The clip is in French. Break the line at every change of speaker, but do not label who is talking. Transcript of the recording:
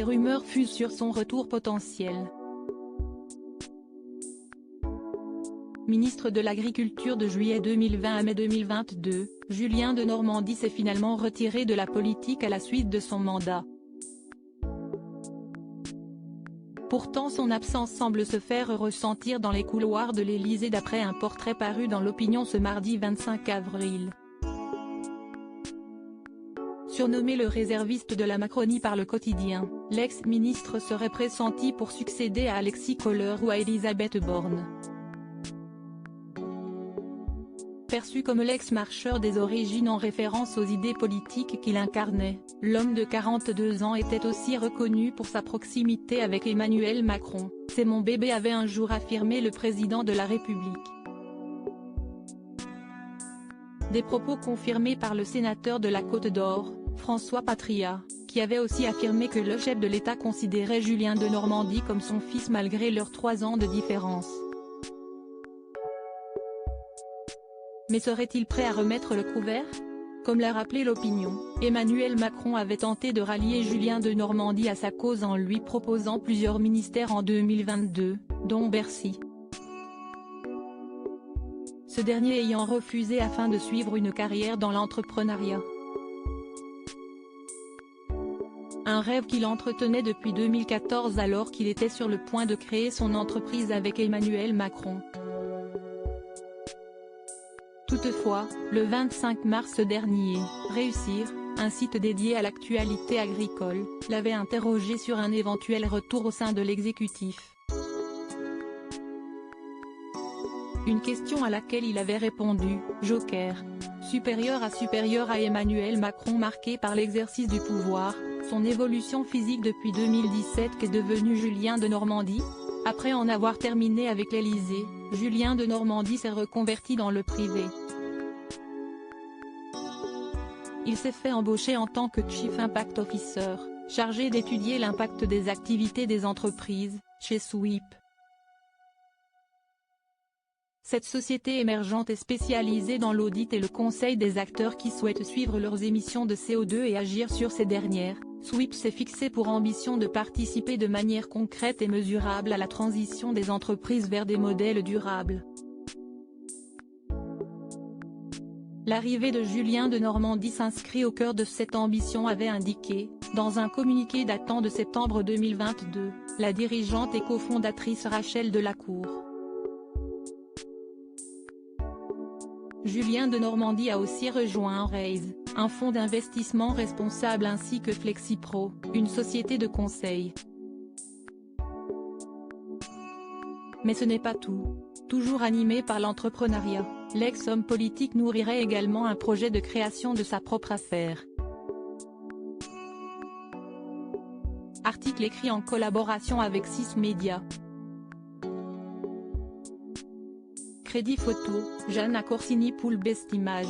les rumeurs fusent sur son retour potentiel. Ministre de l'Agriculture de juillet 2020 à mai 2022, Julien Denormandie s'est finalement retiré de la politique à la suite de son mandat. Pourtant son absence semble se faire ressentir dans les couloirs de l'Élysée d'après un portrait paru dans l'Opinion ce mardi 25 avril. Surnommé le réserviste de la Macronie par le quotidien, l'ex-ministre serait pressenti pour succéder à Alexis Kohler ou à Elisabeth Borne. Perçu comme l'ex-marcheur des origines en référence aux idées politiques qu'il incarnait, l'homme de 42 ans était aussi reconnu pour sa proximité avec Emmanuel Macron. « C'est mon bébé » avait un jour affirmé le président de la République. Des propos confirmés par le sénateur de la Côte d'Or, François Patriat, qui avait aussi affirmé que le chef de l'État considérait Julien Denormandie comme son fils malgré leurs 3 ans de différence. Mais serait-il prêt à remettre le couvert? Comme l'a rappelé l'Opinion, Emmanuel Macron avait tenté de rallier Julien Denormandie à sa cause en lui proposant plusieurs ministères en 2022, dont Bercy. Ce dernier ayant refusé afin de suivre une carrière dans l'entrepreneuriat. Un rêve qu'il entretenait depuis 2014 alors qu'il était sur le point de créer son entreprise avec Emmanuel Macron. Toutefois, le 25 mars dernier, Réussir, un site dédié à l'actualité agricole, l'avait interrogé sur un éventuel retour au sein de l'exécutif. Une question à laquelle il avait répondu, joker, supérieur à Emmanuel Macron marqué par l'exercice du pouvoir, son évolution physique depuis 2017 qu'est devenu Julien Denormandie. Après en avoir terminé avec l'Élysée, Julien Denormandie s'est reconverti dans le privé. Il s'est fait embaucher en tant que Chief Impact Officer, chargé d'étudier l'impact des activités des entreprises, chez Sweep. Cette société émergente est spécialisée dans l'audit et le conseil des acteurs qui souhaitent suivre leurs émissions de CO2 et agir sur ces dernières. Sweep s'est fixé pour ambition de participer de manière concrète et mesurable à la transition des entreprises vers des modèles durables. L'arrivée de Julien Denormandie s'inscrit au cœur de cette ambition, avait indiqué, dans un communiqué datant de septembre 2022, la dirigeante et cofondatrice Rachel Delacour. Julien Denormandie a aussi rejoint Raise, un fonds d'investissement responsable ainsi que FlexiPro, une société de conseil. Mais ce n'est pas tout. Toujours animé par l'entrepreneuriat, l'ex-homme politique nourrirait également un projet de création de sa propre affaire. Article écrit en collaboration avec 6 médias. Crédit photo, Jeanne Accorsini pour Best Image.